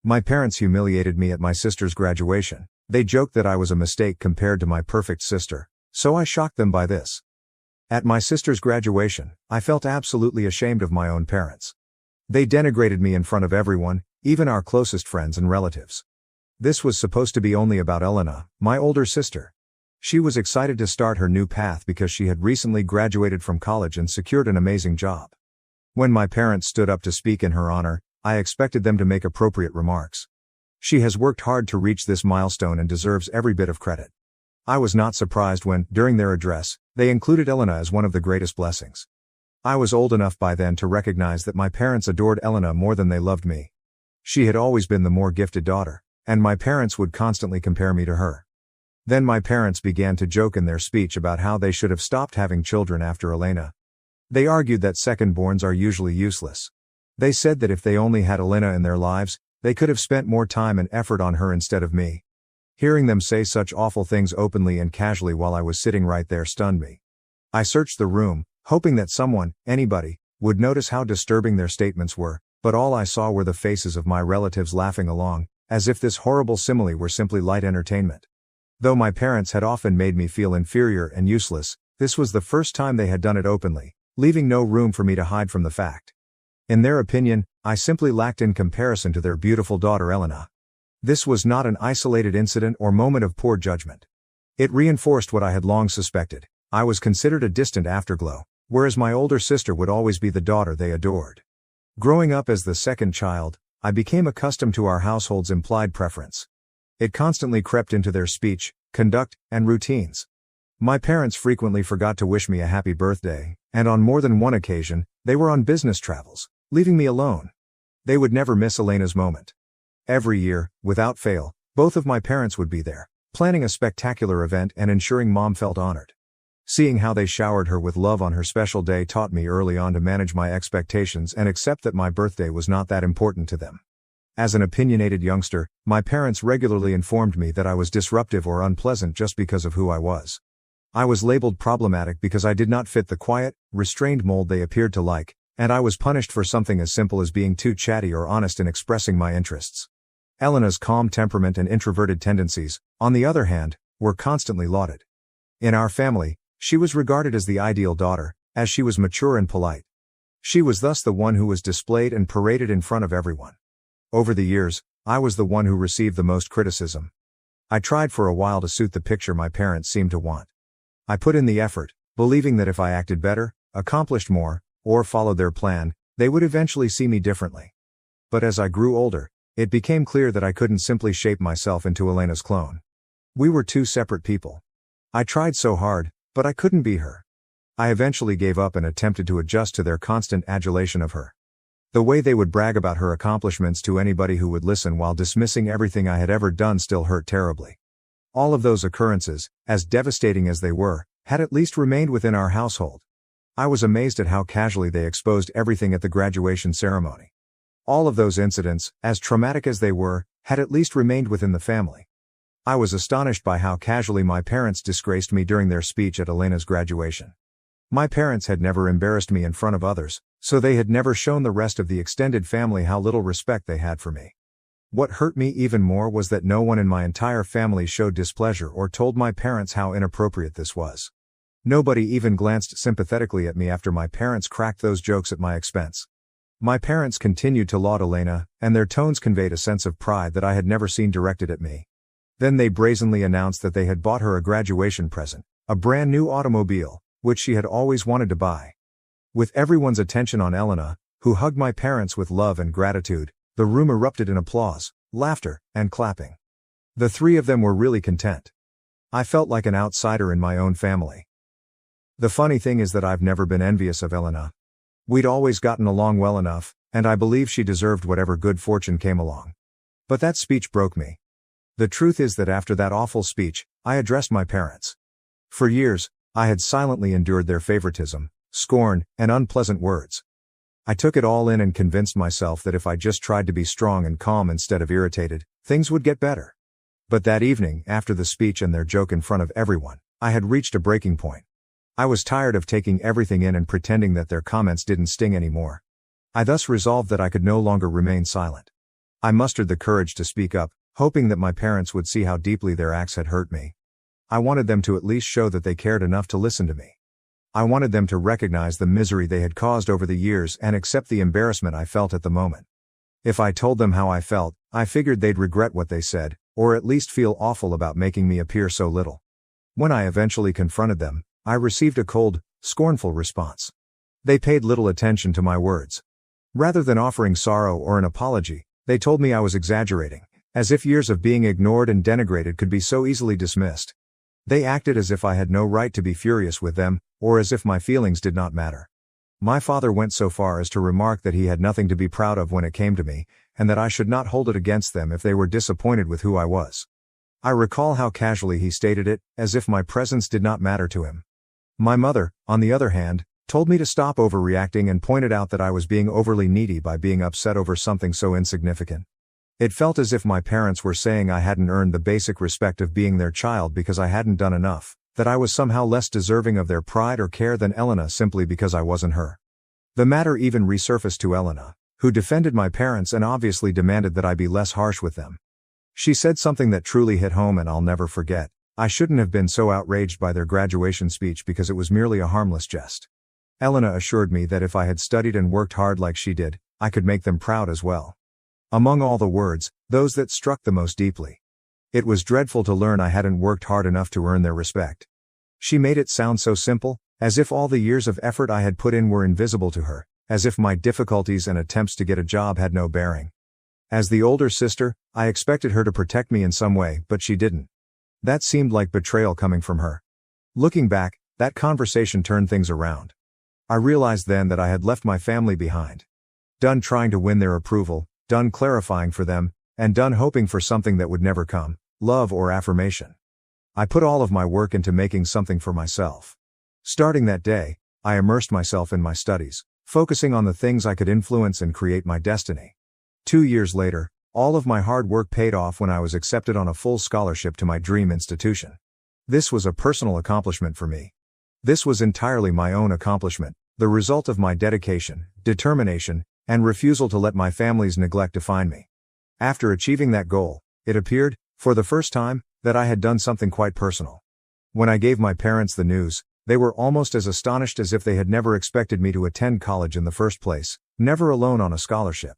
My parents humiliated me at my sister's graduation. They joked that I was a mistake compared to my perfect sister, so I shocked them by this. At my sister's graduation, I felt absolutely ashamed of my own parents. They denigrated me in front of everyone, even our closest friends and relatives. This was supposed to be only about Elena, my older sister. She was excited to start her new path because she had recently graduated from college and secured an amazing job. When my parents stood up to speak in her honor, I expected them to make appropriate remarks. She has worked hard to reach this milestone and deserves every bit of credit. I was not surprised when, during their address, they included Elena as one of the greatest blessings. I was old enough by then to recognize that my parents adored Elena more than they loved me. She had always been the more gifted daughter, and my parents would constantly compare me to her. Then my parents began to joke in their speech about how they should have stopped having children after Elena. They argued that second-borns are usually useless. They said that if they only had Elena in their lives, they could have spent more time and effort on her instead of me. Hearing them say such awful things openly and casually while I was sitting right there stunned me. I searched the room, hoping that someone, anybody, would notice how disturbing their statements were, but all I saw were the faces of my relatives laughing along, as if this horrible simile were simply light entertainment. Though my parents had often made me feel inferior and useless, this was the first time they had done it openly, leaving no room for me to hide from the fact. In their opinion, I simply lacked in comparison to their beautiful daughter Elena. This was not an isolated incident or moment of poor judgment. It reinforced what I had long suspected. I was considered a distant afterglow, whereas my older sister would always be the daughter they adored. Growing up as the second child, I became accustomed to our household's implied preference. It constantly crept into their speech, conduct, and routines. My parents frequently forgot to wish me a happy birthday, and on more than one occasion, they were on business travels, leaving me alone. They would never miss Elena's moment. Every year, without fail, both of my parents would be there, planning a spectacular event and ensuring Mom felt honored. Seeing how they showered her with love on her special day taught me early on to manage my expectations and accept that my birthday was not that important to them. As an opinionated youngster, my parents regularly informed me that I was disruptive or unpleasant just because of who I was. I was labeled problematic because I did not fit the quiet, restrained mold they appeared to like, and I was punished for something as simple as being too chatty or honest in expressing my interests. Elena's calm temperament and introverted tendencies, on the other hand, were constantly lauded. In our family, she was regarded as the ideal daughter, as she was mature and polite. She was thus the one who was displayed and paraded in front of everyone. Over the years, I was the one who received the most criticism. I tried for a while to suit the picture my parents seemed to want. I put in the effort, believing that if I acted better, accomplished more, or followed their plan, they would eventually see me differently. But as I grew older, it became clear that I couldn't simply shape myself into Elena's clone. We were two separate people. I tried so hard, but I couldn't be her. I eventually gave up and attempted to adjust to their constant adulation of her. The way they would brag about her accomplishments to anybody who would listen while dismissing everything I had ever done still hurt terribly. All of those occurrences, as devastating as they were, had at least remained within our household. I was amazed at how casually they exposed everything at the graduation ceremony. All of those incidents, as traumatic as they were, had at least remained within the family. I was astonished by how casually my parents disgraced me during their speech at Elena's graduation. My parents had never embarrassed me in front of others, so they had never shown the rest of the extended family how little respect they had for me. What hurt me even more was that no one in my entire family showed displeasure or told my parents how inappropriate this was. Nobody even glanced sympathetically at me after my parents cracked those jokes at my expense. My parents continued to laud Elena, and their tones conveyed a sense of pride that I had never seen directed at me. Then they brazenly announced that they had bought her a graduation present, a brand new automobile, which she had always wanted to buy. With everyone's attention on Elena, who hugged my parents with love and gratitude, the room erupted in applause, laughter, and clapping. The three of them were really content. I felt like an outsider in my own family. The funny thing is that I've never been envious of Elena. We'd always gotten along well enough, and I believe she deserved whatever good fortune came along. But that speech broke me. The truth is that after that awful speech, I addressed my parents. For years, I had silently endured their favoritism, scorn, and unpleasant words. I took it all in and convinced myself that if I just tried to be strong and calm instead of irritated, things would get better. But that evening, after the speech and their joke in front of everyone, I had reached a breaking point. I was tired of taking everything in and pretending that their comments didn't sting anymore. I thus resolved that I could no longer remain silent. I mustered the courage to speak up, hoping that my parents would see how deeply their acts had hurt me. I wanted them to at least show that they cared enough to listen to me. I wanted them to recognize the misery they had caused over the years and accept the embarrassment I felt at the moment. If I told them how I felt, I figured they'd regret what they said, or at least feel awful about making me appear so little. When I eventually confronted them, I received a cold, scornful response. They paid little attention to my words. Rather than offering sorrow or an apology, they told me I was exaggerating, as if years of being ignored and denigrated could be so easily dismissed. They acted as if I had no right to be furious with them, or as if my feelings did not matter. My father went so far as to remark that he had nothing to be proud of when it came to me, and that I should not hold it against them if they were disappointed with who I was. I recall how casually he stated it, as if my presence did not matter to him. My mother, on the other hand, told me to stop overreacting and pointed out that I was being overly needy by being upset over something so insignificant. It felt as if my parents were saying I hadn't earned the basic respect of being their child because I hadn't done enough, that I was somehow less deserving of their pride or care than Elena simply because I wasn't her. The matter even resurfaced to Elena, who defended my parents and obviously demanded that I be less harsh with them. She said something that truly hit home and I'll never forget. I shouldn't have been so outraged by their graduation speech because it was merely a harmless jest. Elena assured me that if I had studied and worked hard like she did, I could make them proud as well. Among all the words, those that struck the most deeply. It was dreadful to learn I hadn't worked hard enough to earn their respect. She made it sound so simple, as if all the years of effort I had put in were invisible to her, as if my difficulties and attempts to get a job had no bearing. As the older sister, I expected her to protect me in some way, but she didn't. That seemed like betrayal coming from her. Looking back, that conversation turned things around. I realized then that I had left my family behind. Done trying to win their approval, done clarifying for them, and done hoping for something that would never come, love or affirmation. I put all of my work into making something for myself. Starting that day, I immersed myself in my studies, focusing on the things I could influence and create my destiny. 2 years later, all of my hard work paid off when I was accepted on a full scholarship to my dream institution. This was a personal accomplishment for me. This was entirely my own accomplishment, the result of my dedication, determination, and refusal to let my family's neglect define me. After achieving that goal, it appeared, for the first time, that I had done something quite personal. When I gave my parents the news, they were almost as astonished as if they had never expected me to attend college in the first place, never alone on a scholarship.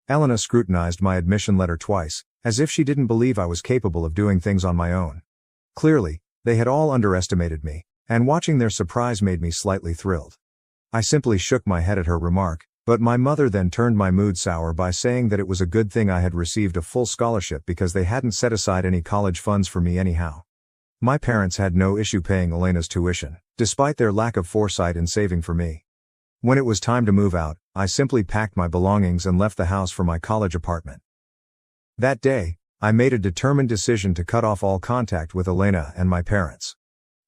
Elena scrutinized my admission letter twice, as if she didn't believe I was capable of doing things on my own. Clearly, they had all underestimated me, and watching their surprise made me slightly thrilled. I simply shook my head at her remark, but my mother then turned my mood sour by saying that it was a good thing I had received a full scholarship because they hadn't set aside any college funds for me anyhow. My parents had no issue paying Elena's tuition, despite their lack of foresight in saving for me. When it was time to move out, I simply packed my belongings and left the house for my college apartment. That day, I made a determined decision to cut off all contact with Elena and my parents.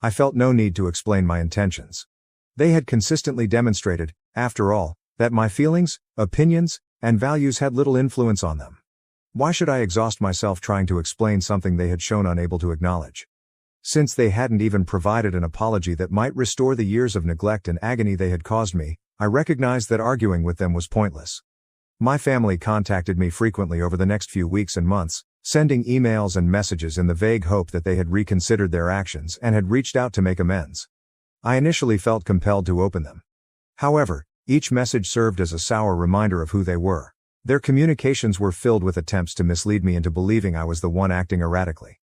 I felt no need to explain my intentions. They had consistently demonstrated, after all, that my feelings, opinions, and values had little influence on them. Why should I exhaust myself trying to explain something they had shown unable to acknowledge? Since they hadn't even provided an apology that might restore the years of neglect and agony they had caused me, I recognized that arguing with them was pointless. My family contacted me frequently over the next few weeks and months, sending emails and messages in the vague hope that they had reconsidered their actions and had reached out to make amends. I initially felt compelled to open them. However, each message served as a sour reminder of who they were. Their communications were filled with attempts to mislead me into believing I was the one acting erratically.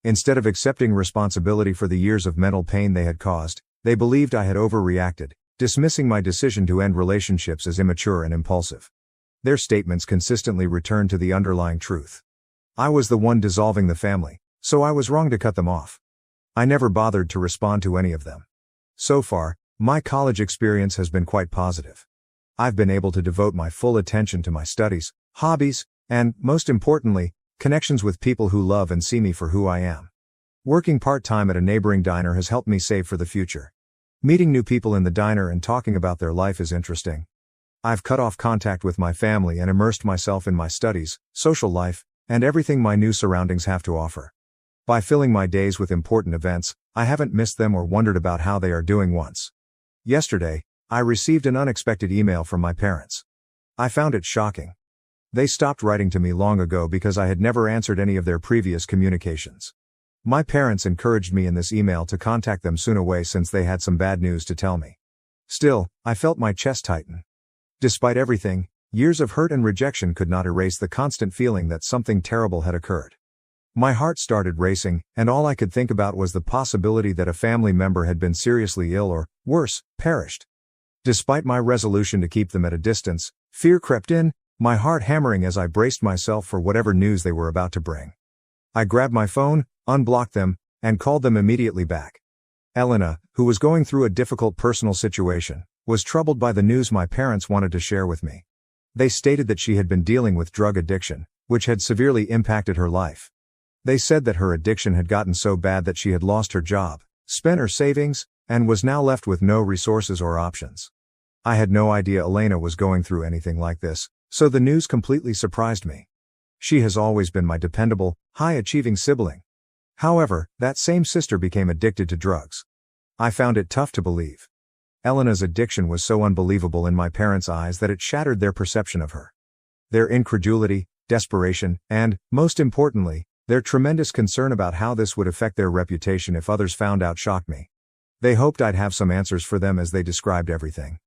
Instead of accepting responsibility for the years of mental pain they had caused, they believed I had overreacted, dismissing my decision to end relationships as immature and impulsive. Their statements consistently returned to the underlying truth. I was the one dissolving the family, so I was wrong to cut them off. I never bothered to respond to any of them. So far, my college experience has been quite positive. I've been able to devote my full attention to my studies, hobbies, and, most importantly, connections with people who love and see me for who I am. Working part-time at a neighboring diner has helped me save for the future. Meeting new people in the diner and talking about their life is interesting. I've cut off contact with my family and immersed myself in my studies, social life, and everything my new surroundings have to offer. By filling my days with important events, I haven't missed them or wondered about how they are doing once. Yesterday, I received an unexpected email from my parents. I found it shocking. They stopped writing to me long ago because I had never answered any of their previous communications. My parents encouraged me in this email to contact them soon away since they had some bad news to tell me. Still, I felt my chest tighten. Despite everything, years of hurt and rejection could not erase the constant feeling that something terrible had occurred. My heart started racing, and all I could think about was the possibility that a family member had been seriously ill or, worse, perished. Despite my resolution to keep them at a distance, fear crept in, my heart hammering as I braced myself for whatever news they were about to bring. I grabbed my phone, unblocked them, and called them immediately back. Elena, who was going through a difficult personal situation, was troubled by the news my parents wanted to share with me. They stated that she had been dealing with drug addiction, which had severely impacted her life. They said that her addiction had gotten so bad that she had lost her job, spent her savings, and was now left with no resources or options. I had no idea Elena was going through anything like this, so the news completely surprised me. She has always been my dependable, high-achieving sibling. However, that same sister became addicted to drugs. I found it tough to believe. Elena's addiction was so unbelievable in my parents' eyes that it shattered their perception of her. Their incredulity, desperation, and, most importantly, their tremendous concern about how this would affect their reputation if others found out shocked me. They hoped I'd have some answers for them as they described everything.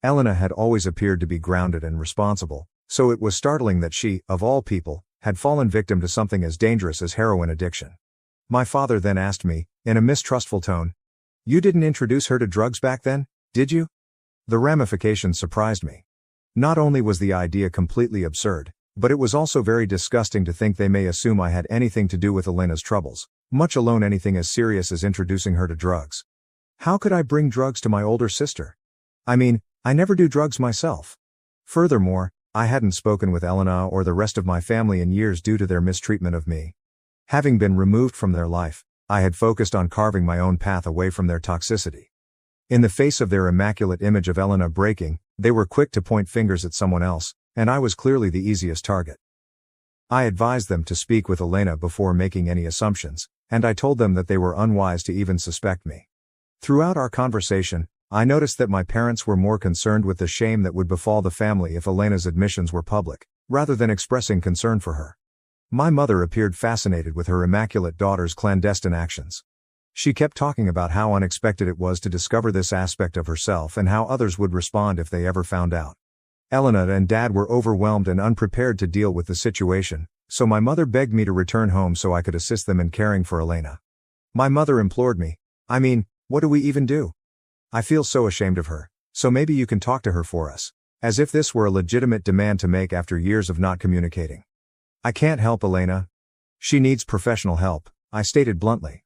Elena had always appeared to be grounded and responsible, so it was startling that she, of all people, had fallen victim to something as dangerous as heroin addiction. My father then asked me, in a mistrustful tone, "You didn't introduce her to drugs back then, did you?" The ramifications surprised me. Not only was the idea completely absurd, but it was also very disgusting to think they may assume I had anything to do with Elena's troubles, much alone anything as serious as introducing her to drugs. How could I bring drugs to my older sister? I mean, I never do drugs myself. Furthermore, I hadn't spoken with Elena or the rest of my family in years due to their mistreatment of me. Having been removed from their life, I had focused on carving my own path away from their toxicity. In the face of their immaculate image of Elena breaking, they were quick to point fingers at someone else, and I was clearly the easiest target. I advised them to speak with Elena before making any assumptions, and I told them that they were unwise to even suspect me. Throughout our conversation, I noticed that my parents were more concerned with the shame that would befall the family if Elena's admissions were public, rather than expressing concern for her. My mother appeared fascinated with her immaculate daughter's clandestine actions. She kept talking about how unexpected it was to discover this aspect of herself and how others would respond if they ever found out. Elena and Dad were overwhelmed and unprepared to deal with the situation, so my mother begged me to return home so I could assist them in caring for Elena. My mother implored me, "I mean, what do we even do? I feel so ashamed of her, so maybe you can talk to her for us," as if this were a legitimate demand to make after years of not communicating. "I can't help Elena. She needs professional help," I stated bluntly.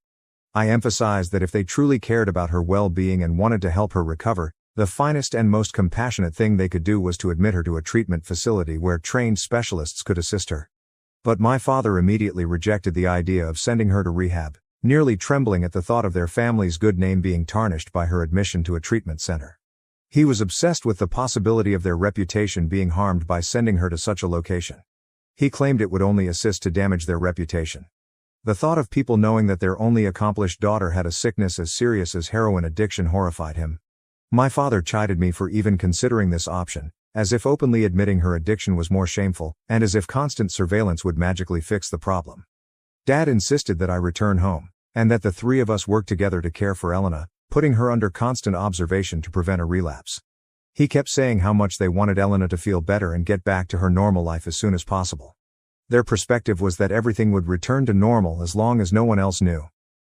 I emphasized that if they truly cared about her well-being and wanted to help her recover, the finest and most compassionate thing they could do was to admit her to a treatment facility where trained specialists could assist her. But my father immediately rejected the idea of sending her to rehab, nearly trembling at the thought of their family's good name being tarnished by her admission to a treatment center. He was obsessed with the possibility of their reputation being harmed by sending her to such a location. He claimed it would only assist to damage their reputation. The thought of people knowing that their only accomplished daughter had a sickness as serious as heroin addiction horrified him. My father chided me for even considering this option, as if openly admitting her addiction was more shameful, and as if constant surveillance would magically fix the problem. Dad insisted that I return home, and that the three of us work together to care for Elena, putting her under constant observation to prevent a relapse. He kept saying how much they wanted Elena to feel better and get back to her normal life as soon as possible. Their perspective was that everything would return to normal as long as no one else knew.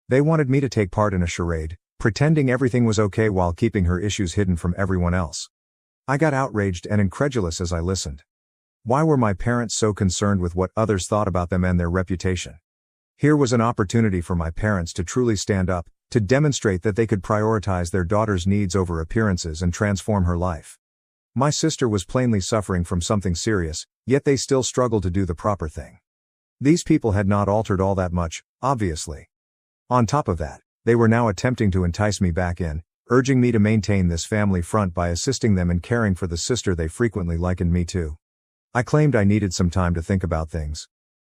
They wanted me to take part in a charade, pretending everything was okay while keeping her issues hidden from everyone else. I got outraged and incredulous as I listened. Why were my parents so concerned with what others thought about them and their reputation? Here was an opportunity for my parents to truly stand up, to demonstrate that they could prioritize their daughter's needs over appearances and transform her life. My sister was plainly suffering from something serious, yet they still struggled to do the proper thing. These people had not altered all that much, obviously. On top of that, they were now attempting to entice me back in, urging me to maintain this family front by assisting them in caring for the sister they frequently likened me to. I claimed I needed some time to think about things.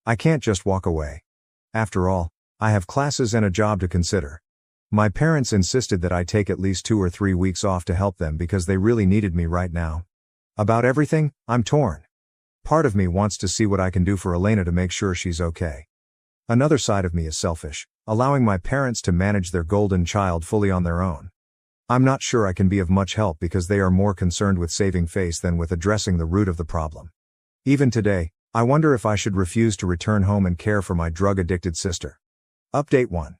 I can't just walk away. After all, I have classes and a job to consider. My parents insisted that I take at least 2 or 3 weeks off to help them because they really needed me right now. About everything, I'm torn. Part of me wants to see what I can do for Elena to make sure she's okay. Another side of me is selfish, allowing my parents to manage their golden child fully on their own. I'm not sure I can be of much help because they are more concerned with saving face than with addressing the root of the problem. Even today, I wonder if I should refuse to return home and care for my drug-addicted sister. Update 1.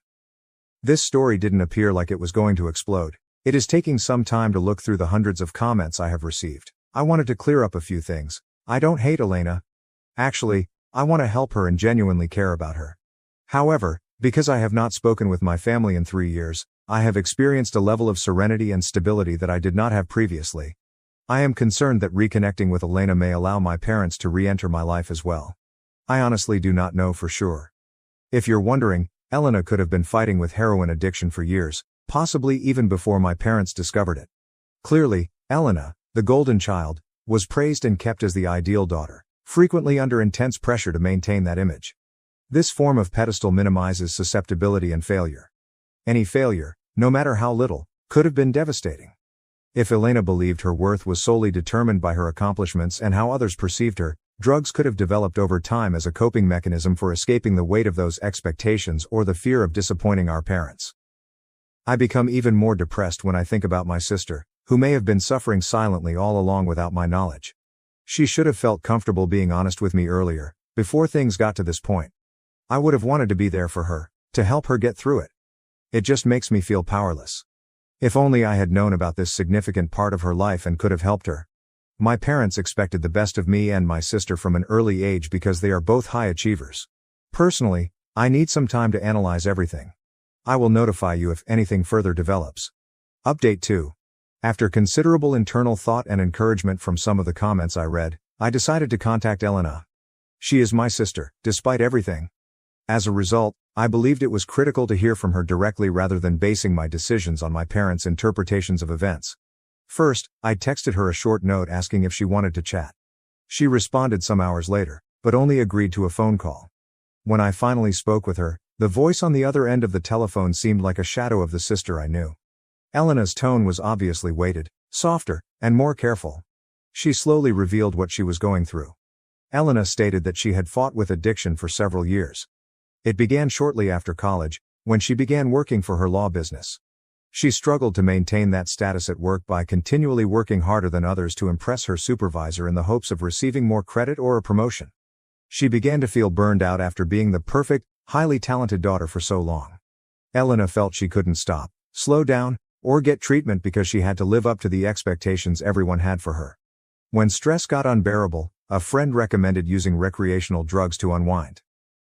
This story didn't appear like it was going to explode. It is taking some time to look through the hundreds of comments I have received. I wanted to clear up a few things. I don't hate Elena. Actually, I want to help her and genuinely care about her. However, because I have not spoken with my family in 3 years, I have experienced a level of serenity and stability that I did not have previously. I am concerned that reconnecting with Elena may allow my parents to re-enter my life as well. I honestly do not know for sure. If you're wondering, Elena could have been fighting with heroin addiction for years, possibly even before my parents discovered it. Clearly, Elena, the golden child, was praised and kept as the ideal daughter, frequently under intense pressure to maintain that image. This form of pedestal minimizes susceptibility and failure. Any failure, no matter how little, could have been devastating. If Elena believed her worth was solely determined by her accomplishments and how others perceived her, drugs could have developed over time as a coping mechanism for escaping the weight of those expectations or the fear of disappointing our parents. I become even more depressed when I think about my sister, who may have been suffering silently all along without my knowledge. She should have felt comfortable being honest with me earlier, before things got to this point. I would have wanted to be there for her, to help her get through it. It just makes me feel powerless. If only I had known about this significant part of her life and could have helped her. My parents expected the best of me and my sister from an early age because they are both high achievers. Personally, I need some time to analyze everything. I will notify you if anything further develops. Update 2. After considerable internal thought and encouragement from some of the comments I read, I decided to contact Elena. She is my sister, despite everything. As a result, I believed it was critical to hear from her directly rather than basing my decisions on my parents' interpretations of events. First, I texted her a short note asking if she wanted to chat. She responded some hours later, but only agreed to a phone call. When I finally spoke with her, the voice on the other end of the telephone seemed like a shadow of the sister I knew. Elena's tone was obviously weighted, softer, and more careful. She slowly revealed what she was going through. Elena stated that she had fought with addiction for several years. It began shortly after college, when she began working for her law business. She struggled to maintain that status at work by continually working harder than others to impress her supervisor in the hopes of receiving more credit or a promotion. She began to feel burned out after being the perfect, highly talented daughter for so long. Elena felt she couldn't stop, slow down, or get treatment because she had to live up to the expectations everyone had for her. When stress got unbearable, a friend recommended using recreational drugs to unwind.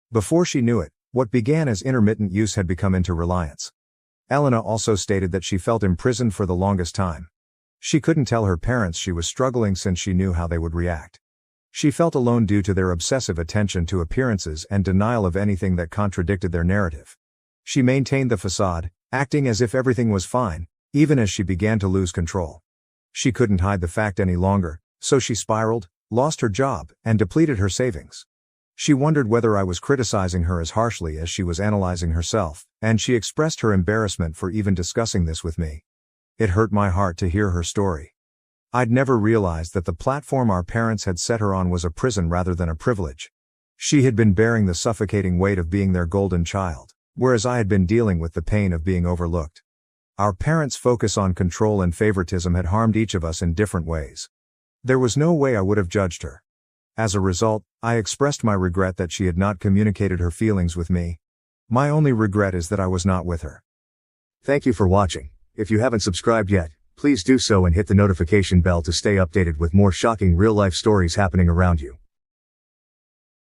Before she knew it, what began as intermittent use had become into reliance. Elena also stated that she felt imprisoned for the longest time. She couldn't tell her parents she was struggling since she knew how they would react. She felt alone due to their obsessive attention to appearances and denial of anything that contradicted their narrative. She maintained the facade, acting as if everything was fine, even as she began to lose control. She couldn't hide the fact any longer, so she spiraled, lost her job, and depleted her savings. She wondered whether I was criticizing her as harshly as she was analyzing herself, and she expressed her embarrassment for even discussing this with me. It hurt my heart to hear her story. I'd never realized that the platform our parents had set her on was a prison rather than a privilege. She had been bearing the suffocating weight of being their golden child, whereas I had been dealing with the pain of being overlooked. Our parents' focus on control and favoritism had harmed each of us in different ways. There was no way I would have judged her. As a result, I expressed my regret that she had not communicated her feelings with me. My only regret is that I was not with her. Thank you for watching. If you haven't subscribed yet, please do so and hit the notification bell to stay updated with more shocking real-life stories happening around you.